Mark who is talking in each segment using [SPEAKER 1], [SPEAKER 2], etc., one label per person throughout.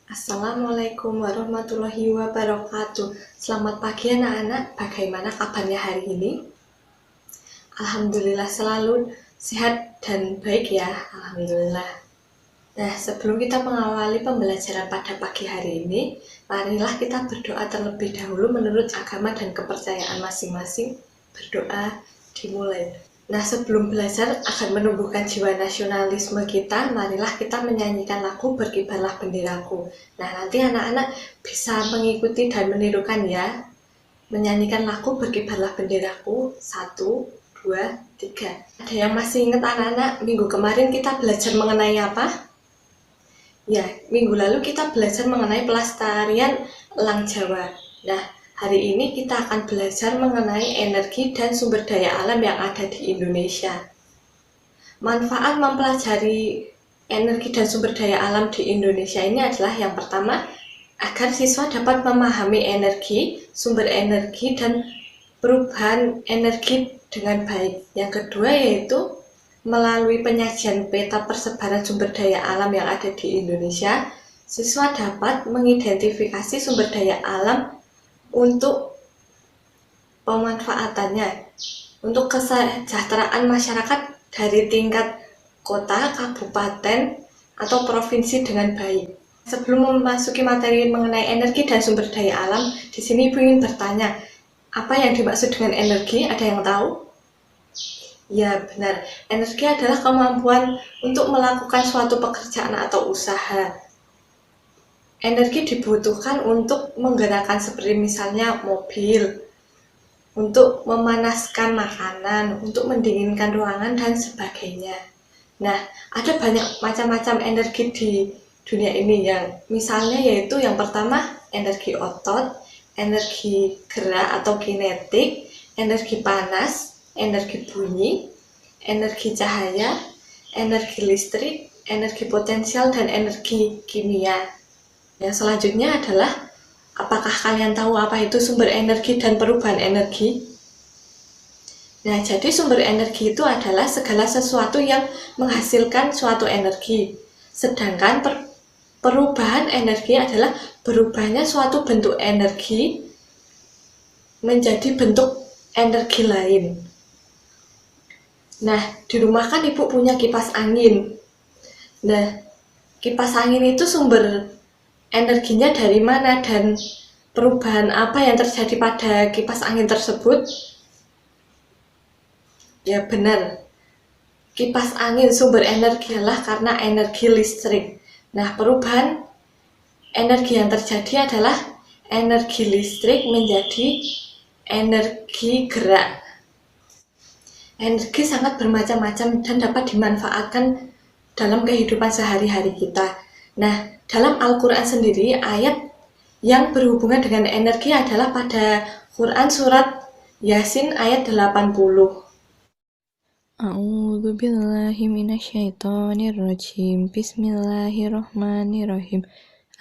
[SPEAKER 1] Assalamualaikum warahmatullahi wabarakatuh. Selamat pagi anak-anak, bagaimana kabarnya hari ini? Alhamdulillah selalu sehat dan baik ya, Alhamdulillah. Nah, sebelum kita mengawali pembelajaran pada pagi hari ini, marilah kita berdoa terlebih dahulu menurut agama dan kepercayaan masing-masing. Berdoa dimulai. Nah, sebelum belajar agar menumbuhkan jiwa nasionalisme kita, marilah kita menyanyikan lagu Berkibarlah Benderaku. Nah, nanti anak-anak bisa mengikuti dan menirukan ya. Menyanyikan lagu Berkibarlah Benderaku, 1, 2, 3. Ada yang masih ingat anak-anak, minggu kemarin kita belajar mengenai apa? Ya, minggu lalu kita belajar mengenai pelestarian elang Jawa. Nah, hari ini kita akan belajar mengenai energi dan sumber daya alam yang ada di Indonesia. Manfaat mempelajari energi dan sumber daya alam di Indonesia ini adalah yang pertama, agar siswa dapat memahami energi, sumber energi, dan perubahan energi dengan baik. Yang kedua yaitu, melalui penyajian peta persebaran sumber daya alam yang ada di Indonesia, siswa dapat mengidentifikasi sumber daya alam untuk pemanfaatannya, untuk kesejahteraan masyarakat dari tingkat kota, kabupaten, atau provinsi dengan baik. Sebelum memasuki materi mengenai energi dan sumber daya alam, di sini Ibu ingin bertanya, apa yang dimaksud dengan energi? Ada yang tahu? Ya, benar. Energi adalah kemampuan untuk melakukan suatu pekerjaan atau usaha. Energi dibutuhkan untuk menggerakkan seperti misalnya mobil, untuk memanaskan makanan, untuk mendinginkan ruangan, dan sebagainya. Nah, ada banyak macam-macam energi di dunia ini yang misalnya yaitu yang pertama energi otot, energi gerak atau kinetik, energi panas, energi bunyi, energi cahaya, energi listrik, energi potensial, dan energi kimia. Yang selanjutnya adalah, apakah kalian tahu apa itu sumber energi dan perubahan energi? Nah, jadi sumber energi itu adalah segala sesuatu yang menghasilkan suatu energi. Sedangkan perubahan energi adalah berubahnya suatu bentuk energi menjadi bentuk energi lain. Nah, di rumah kan Ibu punya kipas angin. Nah, kipas angin itu sumber energinya dari mana dan perubahan apa yang terjadi pada kipas angin tersebut? Ya benar, kipas angin sumber energi adalah karena energi listrik. Nah, perubahan energi yang terjadi adalah energi listrik menjadi energi gerak. Energi sangat bermacam-macam dan dapat dimanfaatkan dalam kehidupan sehari-hari kita. Nah, dalam Al-Quran sendiri, ayat yang berhubungan dengan energi adalah pada Quran surat Yasin ayat 80.
[SPEAKER 2] A'udzu billahi minasyaitonir rajim. Bismillahirrahmanirrahim.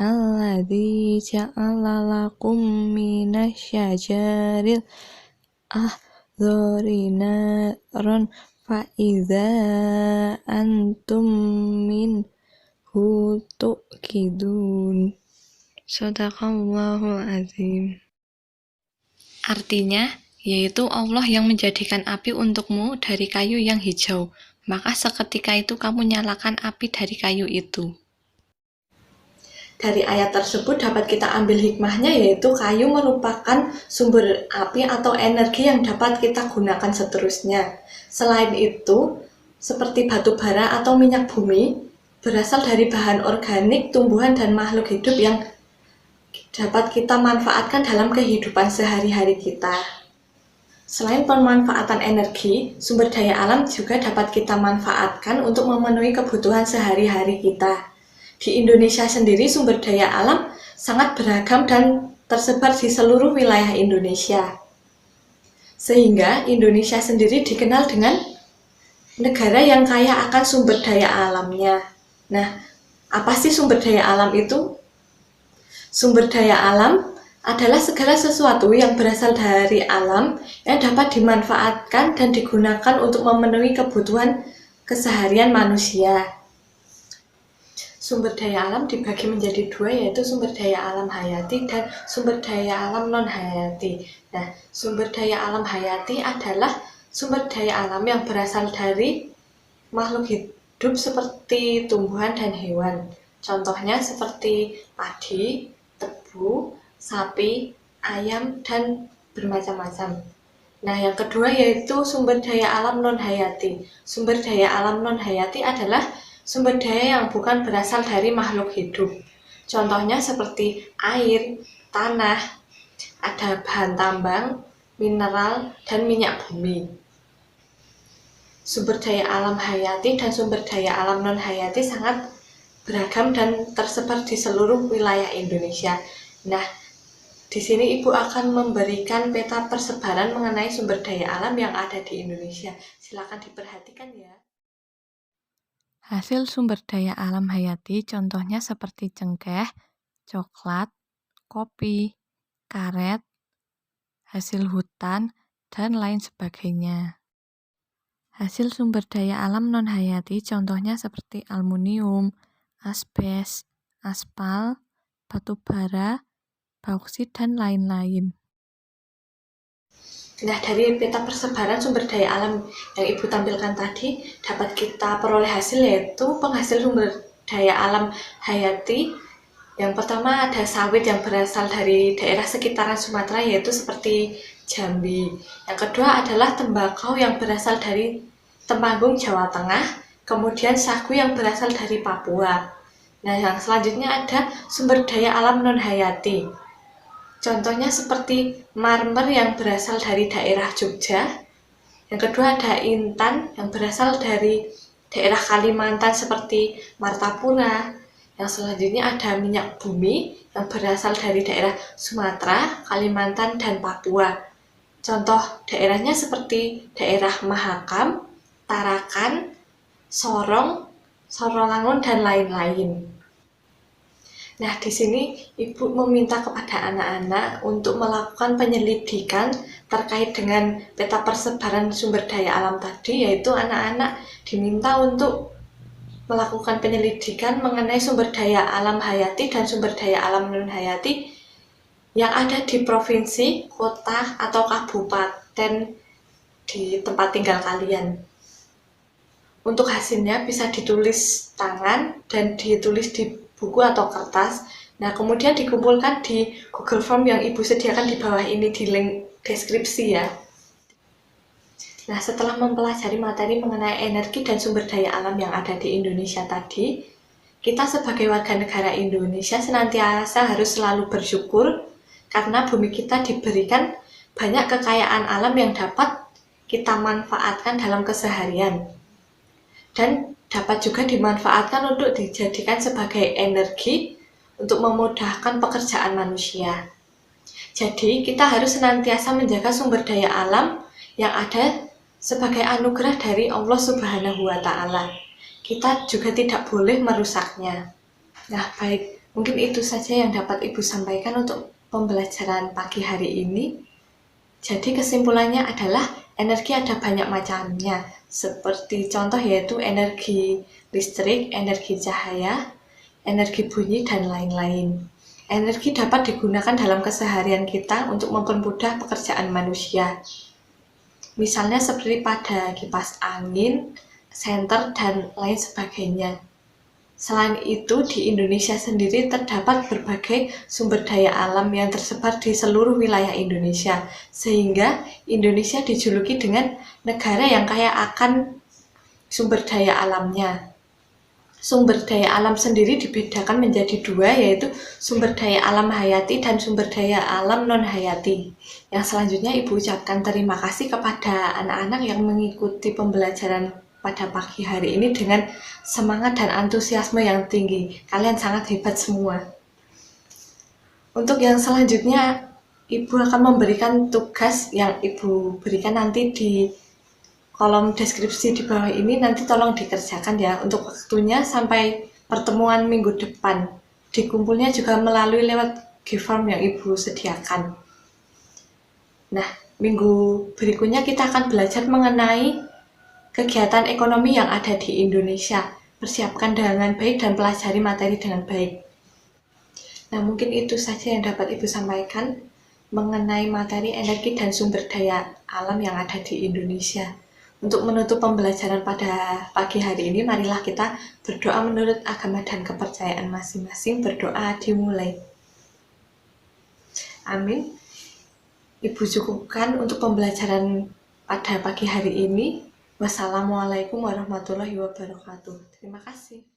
[SPEAKER 2] Alladzi ja'ala lakum minasyajaril akhdari naran fa idza antum minhu tuqidun. Shadaqallahul azim. Artinya, yaitu Allah yang menjadikan api untukmu dari kayu yang hijau, maka seketika itu kamu nyalakan api dari kayu itu.
[SPEAKER 1] Dari ayat tersebut dapat kita ambil hikmahnya, yaitu kayu merupakan sumber api atau energi yang dapat kita gunakan seterusnya. Selain itu, seperti batu bara atau minyak bumi, berasal dari bahan organik, tumbuhan, dan makhluk hidup yang dapat kita manfaatkan dalam kehidupan sehari-hari kita. Selain pemanfaatan energi, sumber daya alam juga dapat kita manfaatkan untuk memenuhi kebutuhan sehari-hari kita. Di Indonesia sendiri sumber daya alam sangat beragam dan tersebar di seluruh wilayah Indonesia. Sehingga Indonesia sendiri dikenal dengan negara yang kaya akan sumber daya alamnya. Nah, apa sih sumber daya alam itu? Sumber daya alam adalah segala sesuatu yang berasal dari alam yang dapat dimanfaatkan dan digunakan untuk memenuhi kebutuhan keseharian manusia. Sumber daya alam dibagi menjadi dua, yaitu sumber daya alam hayati dan sumber daya alam non-hayati. Nah, sumber daya alam hayati adalah sumber daya alam yang berasal dari makhluk hidup seperti tumbuhan dan hewan. Contohnya seperti padi, tebu, sapi, ayam, dan bermacam-macam. Nah, yang kedua yaitu sumber daya alam non-hayati. Sumber daya alam non-hayati adalah sumber daya yang bukan berasal dari makhluk hidup. Contohnya seperti air, tanah, ada bahan tambang, mineral, dan minyak bumi. Sumber daya alam hayati dan sumber daya alam non-hayati sangat beragam dan tersebar di seluruh wilayah Indonesia. Nah, di sini Ibu akan memberikan peta persebaran mengenai sumber daya alam yang ada di Indonesia. Silakan diperhatikan ya.
[SPEAKER 2] Hasil sumber daya alam hayati contohnya seperti cengkeh, coklat, kopi, karet, hasil hutan, dan lain sebagainya. Hasil sumber daya alam non-hayati contohnya seperti aluminium, asbes, aspal, batu bara, bauksit, dan lain-lain.
[SPEAKER 1] Nah, dari peta persebaran sumber daya alam yang Ibu tampilkan tadi, dapat kita peroleh hasil yaitu penghasil sumber daya alam hayati. Yang pertama ada sawit yang berasal dari daerah sekitaran Sumatera, yaitu seperti Jambi. Yang kedua adalah tembakau yang berasal dari Temanggung, Jawa Tengah. Kemudian sagu yang berasal dari Papua. Nah, yang selanjutnya ada sumber daya alam non-hayati. Contohnya seperti marmer yang berasal dari daerah Jogja. Yang kedua ada intan yang berasal dari daerah Kalimantan seperti Martapura. Yang selanjutnya ada minyak bumi yang berasal dari daerah Sumatera, Kalimantan, dan Papua. Contoh daerahnya seperti daerah Mahakam, Tarakan, Sorong, Sorolangun, dan lain-lain. Nah, di sini Ibu meminta kepada anak-anak untuk melakukan penyelidikan terkait dengan peta persebaran sumber daya alam tadi, yaitu anak-anak diminta untuk melakukan penyelidikan mengenai sumber daya alam hayati dan sumber daya alam non-hayati yang ada di provinsi, kota, atau kabupaten di tempat tinggal kalian. Untuk hasilnya bisa ditulis tangan dan ditulis di buku atau kertas. Nah, kemudian dikumpulkan di Google Form yang Ibu sediakan di bawah ini di link deskripsi ya. Nah, setelah mempelajari materi mengenai energi dan sumber daya alam yang ada di Indonesia tadi, kita sebagai warga negara Indonesia senantiasa harus selalu bersyukur karena bumi kita diberikan banyak kekayaan alam yang dapat kita manfaatkan dalam keseharian. Dan dapat juga dimanfaatkan untuk dijadikan sebagai energi untuk memudahkan pekerjaan manusia. Jadi, kita harus senantiasa menjaga sumber daya alam yang ada sebagai anugerah dari Allah Subhanahu wa Ta'ala. Kita juga tidak boleh merusaknya. Nah, baik, mungkin itu saja yang dapat Ibu sampaikan untuk pembelajaran pagi hari ini. Jadi, kesimpulannya adalah energi ada banyak macamnya, seperti contoh yaitu energi listrik, energi cahaya, energi bunyi, dan lain-lain. Energi dapat digunakan dalam keseharian kita untuk mempermudah pekerjaan manusia. Misalnya seperti pada kipas angin, senter, dan lain sebagainya. Selain itu, di Indonesia sendiri terdapat berbagai sumber daya alam yang tersebar di seluruh wilayah Indonesia, sehingga Indonesia dijuluki dengan negara yang kaya akan sumber daya alamnya. Sumber daya alam sendiri dibedakan menjadi dua, yaitu sumber daya alam hayati dan sumber daya alam non-hayati. Yang selanjutnya Ibu ucapkan terima kasih kepada anak-anak yang mengikuti pembelajaran pada pagi hari ini dengan semangat dan antusiasme yang tinggi. Kalian sangat hebat semua. Untuk yang selanjutnya, Ibu akan memberikan tugas yang Ibu berikan nanti di kolom deskripsi di bawah ini. Nanti tolong dikerjakan ya. Untuk waktunya sampai pertemuan minggu depan. Dikumpulnya juga melalui lewat G-Form yang Ibu sediakan. Nah, minggu berikutnya kita akan belajar mengenai kegiatan ekonomi yang ada di Indonesia persiapkan dengan baik dan pelajari materi dengan baik. Nah, mungkin itu saja yang dapat Ibu sampaikan mengenai materi energi dan sumber daya alam yang ada di Indonesia. Untuk menutup pembelajaran pada pagi hari ini, marilah kita berdoa menurut agama dan kepercayaan masing-masing. Berdoa dimulai. Amin. Ibu cukupkan untuk pembelajaran pada pagi hari ini. Wassalamualaikum warahmatullahi wabarakatuh. Terima kasih.